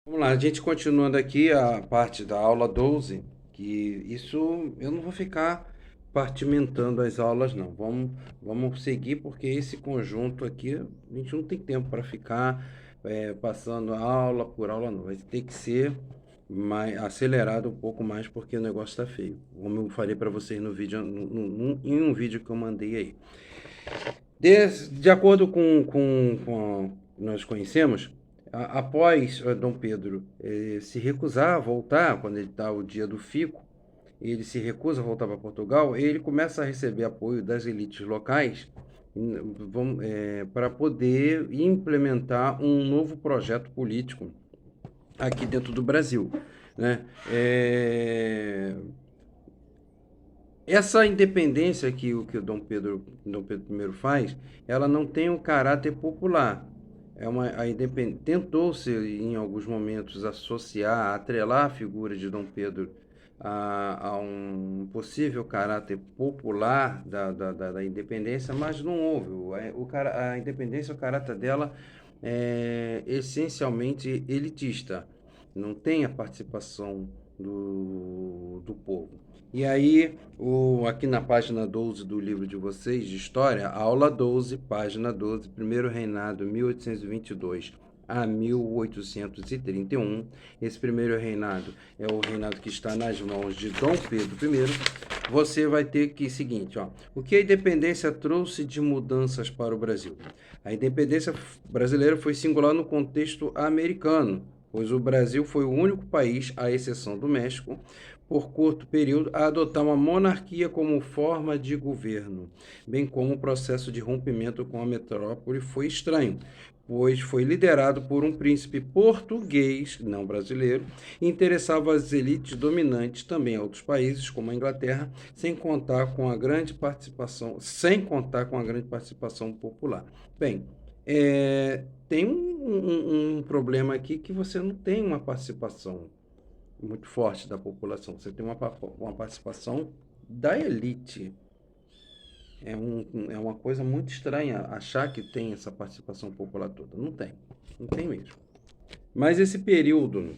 Vamos lá, a gente continuando aqui a parte da aula 12, que isso eu não vou ficar partimentando as aulas, não. Vamos seguir, porque esse conjunto aqui, a gente não tem tempo para ficar passando aula por aula, não. Vai ter que ser mais acelerado um pouco mais, porque o negócio está feio. Como eu falei para vocês no vídeo, em um vídeo que eu mandei aí. De acordo com nós conhecemos, após Dom Pedro se recusar a voltar, quando ele está o dia do fico, ele se recusa a voltar para Portugal, ele começa a receber apoio das elites locais para poder implementar um novo projeto político aqui dentro do Brasil, né? Essa independência que o Dom Pedro I faz, ela não tem um caráter popular. Tentou-se em alguns momentos associar, atrelar a figura de Dom Pedro a um possível caráter popular da independência, mas não houve. A independência, o caráter dela é essencialmente elitista. Não tem a participação do povo. E aí, aqui na página 12 do livro de vocês, de História, aula 12, página 12, primeiro reinado, 1822 a 1831. Esse primeiro reinado é o reinado que está nas mãos de Dom Pedro I. Você vai ter que, seguinte, ó, o que a independência trouxe de mudanças para o Brasil? A independência brasileira foi singular no contexto americano, pois o Brasil foi o único país, à exceção do México, por curto período, a adotar uma monarquia como forma de governo, bem como o processo de rompimento com a metrópole foi estranho, pois foi liderado por um príncipe português, não brasileiro, e interessava as elites dominantes também a outros países, como a Inglaterra, sem contar com a grande participação popular. Bem, tem um problema aqui que você não tem uma participação muito forte da população. Você tem uma participação da elite. É uma coisa muito estranha achar que tem essa participação popular toda. Não tem. Não tem mesmo. Mas esse período,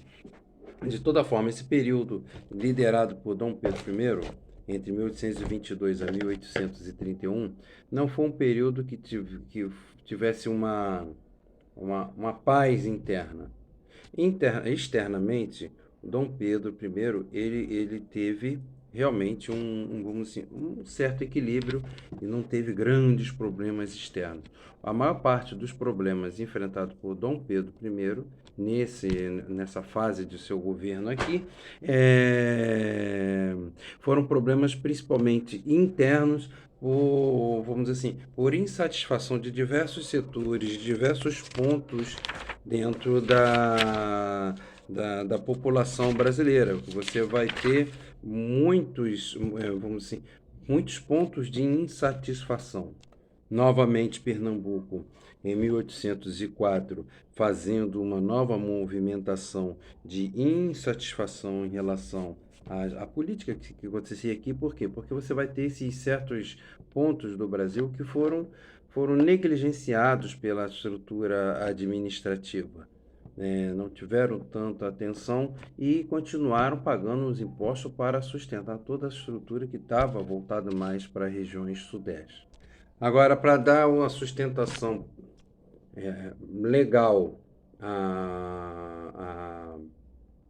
de toda forma, esse período liderado por Dom Pedro I, entre 1822 a 1831, não foi um período que tivesse uma paz interna. Externamente, Dom Pedro I, ele teve realmente vamos assim, um certo equilíbrio e não teve grandes problemas externos. A maior parte dos problemas enfrentados por Dom Pedro I nessa fase de seu governo aqui foram problemas principalmente internos, vamos dizer assim, por insatisfação de diversos setores, de diversos pontos dentro da população brasileira. Você vai ter vamos assim, muitos pontos de insatisfação. Novamente, Pernambuco, em 1804, fazendo uma nova movimentação de insatisfação em relação à política que acontecia aqui. Por quê? Porque você vai ter esses certos pontos do Brasil que foram negligenciados pela estrutura administrativa. Não tiveram tanta atenção e continuaram pagando os impostos para sustentar toda a estrutura que estava voltada mais para regiões sudeste. Agora, para dar uma sustentação legal a,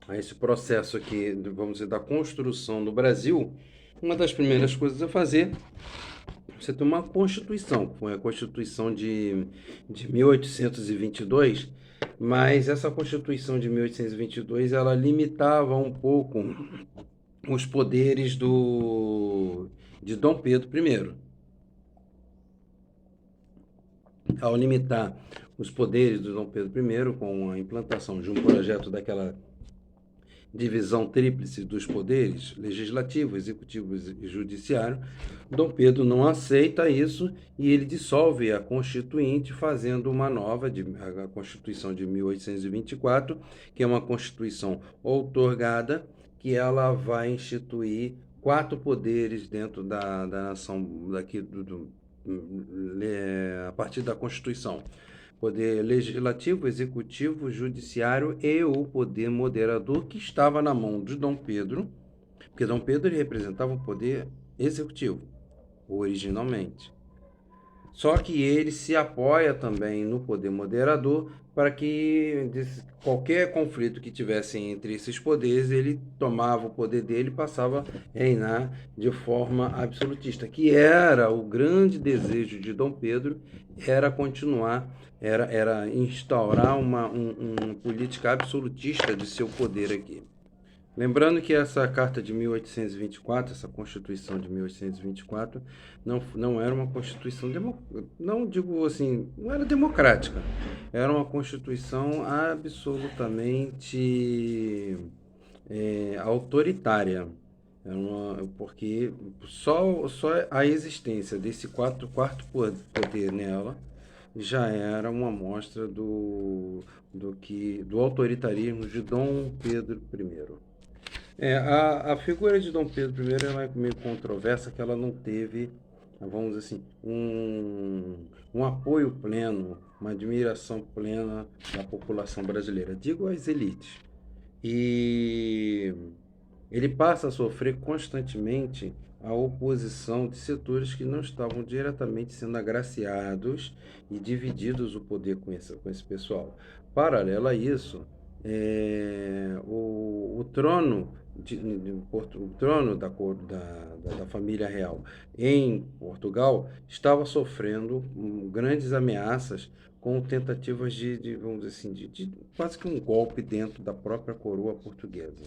a esse processo aqui, vamos dizer, da construção do Brasil, uma das primeiras coisas a fazer você tem uma Constituição, que foi a Constituição de 1822, mas essa Constituição de 1822 ela limitava um pouco os poderes de Dom Pedro I. Ao limitar os poderes do Dom Pedro I com a implantação de um projeto daquela divisão tríplice dos poderes, legislativo, executivo e judiciário, Dom Pedro não aceita isso e ele dissolve a Constituinte, fazendo uma nova, a Constituição de 1824, que é uma Constituição outorgada, que ela vai instituir 4 poderes dentro da nação, a partir da Constituição. poder legislativo, executivo, judiciário e o poder moderador que estava na mão de Dom Pedro, porque Dom Pedro ele representava o poder executivo, originalmente. Só que ele se apoia também no poder moderador para que qualquer conflito que tivesse entre esses poderes, ele tomava o poder dele e passava a reinar de forma absolutista, que era o grande desejo de Dom Pedro, era continuar, era instaurar uma política absolutista de seu poder aqui. Lembrando que essa carta de 1824, essa Constituição de 1824, não era uma Constituição, não digo assim, não era democrática, era uma Constituição absolutamente autoritária. Porque só a existência desse quarto poder nela já era uma amostra do autoritarismo de Dom Pedro I. A figura de Dom Pedro I ela é meio controversa, que ela não teve, vamos dizer assim, um apoio pleno, uma admiração plena da população brasileira, digo as elites. E ele passa a sofrer constantemente a oposição de setores que não estavam diretamente sendo agraciados e divididos o poder com esse pessoal. Paralelo a isso, o trono o trono da família real em Portugal estava sofrendo grandes ameaças com tentativas vamos dizer assim, de quase que um golpe dentro da própria coroa portuguesa.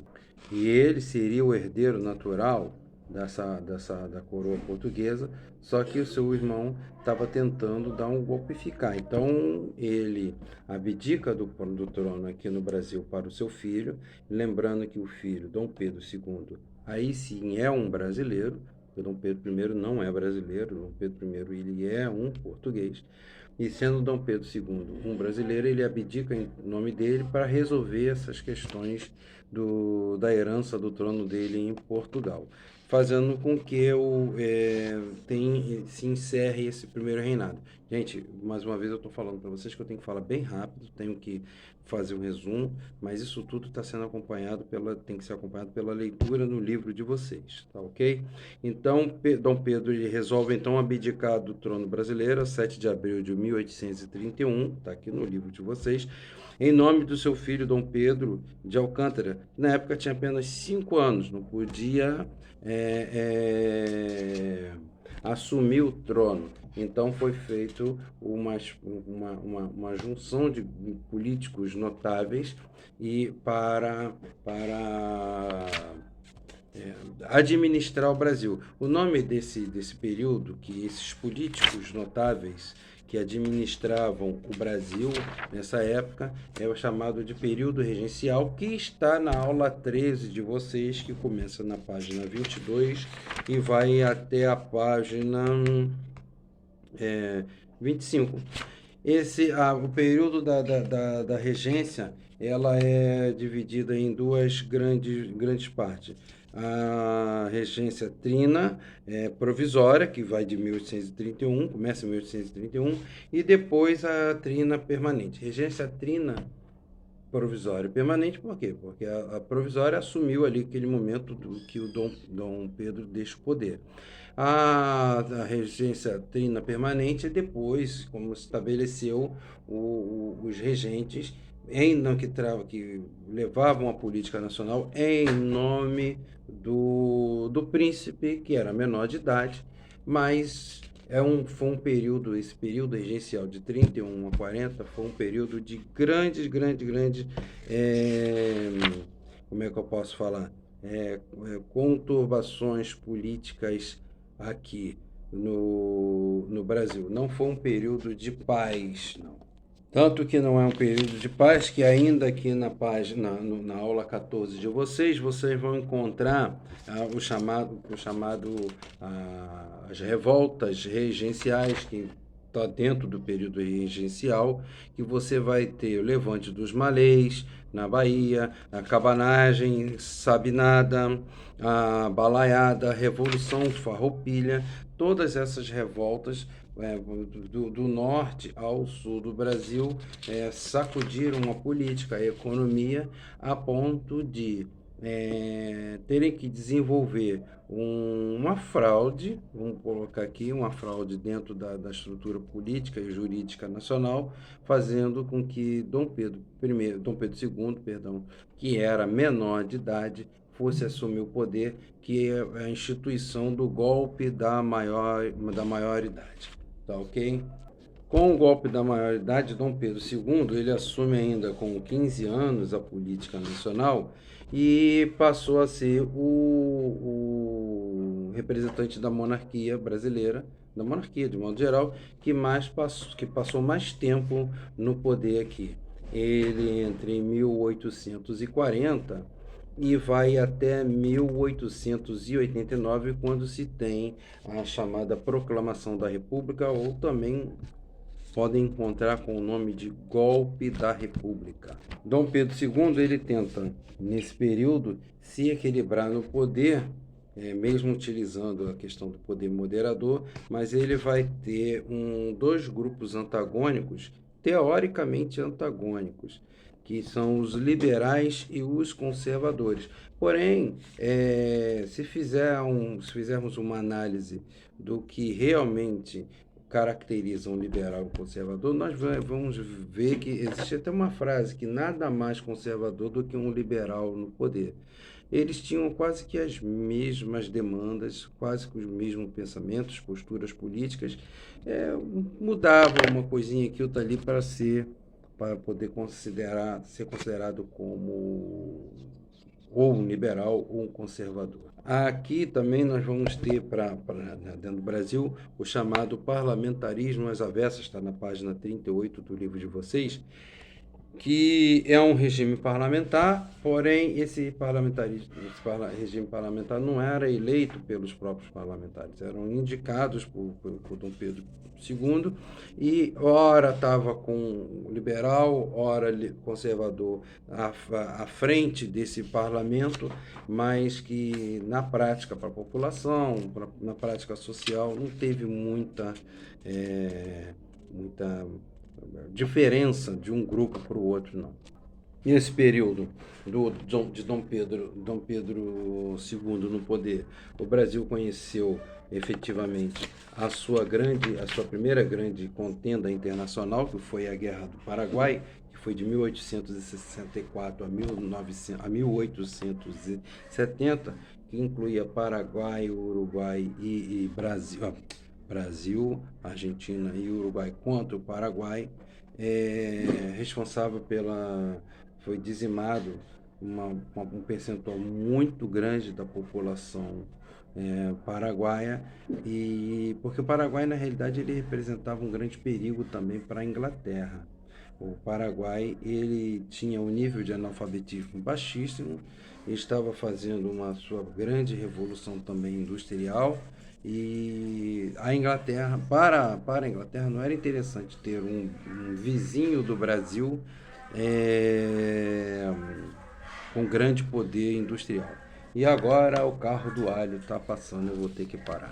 E ele seria o herdeiro natural da coroa portuguesa, só que o seu irmão estava tentando dar um golpe eficaz. Então ele abdica do trono aqui no Brasil para o seu filho, lembrando que o filho, Dom Pedro II, aí sim é um brasileiro, porque Dom Pedro I não é brasileiro, Dom Pedro I ele é um português. E sendo Dom Pedro II um brasileiro, ele abdica em nome dele para resolver essas questões da herança do trono dele em Portugal, fazendo com que se encerre esse primeiro reinado. Gente, mais uma vez eu estou falando para vocês que eu tenho que falar bem rápido, tenho que fazer um resumo, mas isso tudo está sendo acompanhado tem que ser acompanhado pela leitura no livro de vocês, tá ok? Então, Dom Pedro ele resolve então abdicar do trono brasileiro, 7 de abril de 1831, está aqui no livro de vocês, em nome do seu filho Dom Pedro de Alcântara. Na época tinha apenas 5 anos, não podia assumir o trono. Então foi feito uma junção de políticos notáveis e para administrar o Brasil. O nome desse período, que esses políticos notáveis que administravam o Brasil nessa época, é o chamado de período regencial, que está na aula 13 de vocês, que começa na página 22 e vai até a página 25. O período da regência, ela é dividida em duas grandes partes. A regência trina provisória, que vai de 1831, começa em 1831, e depois a trina permanente. Regência trina provisória e permanente, por quê? Porque a provisória assumiu ali aquele momento que o Dom Pedro deixa o poder. A regência trina permanente, depois, como se estabeleceu, os regentes que levavam a política nacional em nome do príncipe, que era menor de idade, mas foi um período, esse período regencial de 31 a 40, foi um período de grandes, como é que eu posso falar? Conturbações políticas aqui no Brasil. Não foi um período de paz, não. Tanto que não é um período de paz, que ainda aqui na página, na aula 14 de vocês vão encontrar as revoltas regenciais, que está dentro do período regencial, que você vai ter o levante dos malês na Bahia, a cabanagem sabinada, a balaiada, a revolução farroupilha, todas essas revoltas do norte ao sul do Brasil, sacudiram a política, a economia, a ponto de terem que desenvolver uma fraude, vamos colocar aqui, uma fraude dentro da estrutura política e jurídica nacional, fazendo com que Dom Pedro II, perdão, que era menor de idade, fosse assumir o poder, que é a instituição do golpe da maioridade. Tá ok? Com o golpe da maioridade, Dom Pedro II, ele assume ainda com 15 anos a política nacional e passou a ser o representante da monarquia brasileira, da monarquia de modo geral, que passou mais tempo no poder aqui. Ele entre 1840 e vai até 1889, quando se tem a chamada Proclamação da República, ou também podem encontrar com o nome de Golpe da República. Dom Pedro II, ele tenta, nesse período, se equilibrar no poder, mesmo utilizando a questão do poder moderador, mas ele vai ter dois grupos antagônicos, teoricamente antagônicos, que são os liberais e os conservadores. Porém, se fizermos uma análise do que realmente caracteriza um liberal e um conservador, nós vamos ver que existe até uma frase que nada mais conservador do que um liberal no poder. Eles tinham quase que as mesmas demandas, quase que os mesmos pensamentos, posturas políticas, mudavam uma coisinha aqui ou outra ali para poder ser considerado como ou um liberal ou um conservador. Aqui também nós vamos ter, dentro do Brasil, o chamado parlamentarismo às avessas, está na página 38 do livro de vocês, que é um regime parlamentar, porém esse regime parlamentar não era eleito pelos próprios parlamentares, eram indicados por Dom Pedro II, e ora estava com liberal, ora conservador à frente desse parlamento, mas que na prática para a população, na prática social, não teve muita diferença de um grupo para o outro, não. Nesse período de Dom Pedro II no poder, o Brasil conheceu efetivamente a sua primeira grande contenda internacional, que foi a Guerra do Paraguai, que foi de 1864 a 1870, que incluía Paraguai, Uruguai e Brasil. Argentina e Uruguai contra o Paraguai, foi dizimado um percentual muito grande da população paraguaia, porque o Paraguai, na realidade, ele representava um grande perigo também para a Inglaterra. O Paraguai, ele tinha um nível de analfabetismo baixíssimo, estava fazendo uma sua grande revolução também industrial, e a Inglaterra, para a Inglaterra, não era interessante ter um vizinho do Brasil com grande poder industrial. E agora o carro do alho está passando, eu vou ter que parar.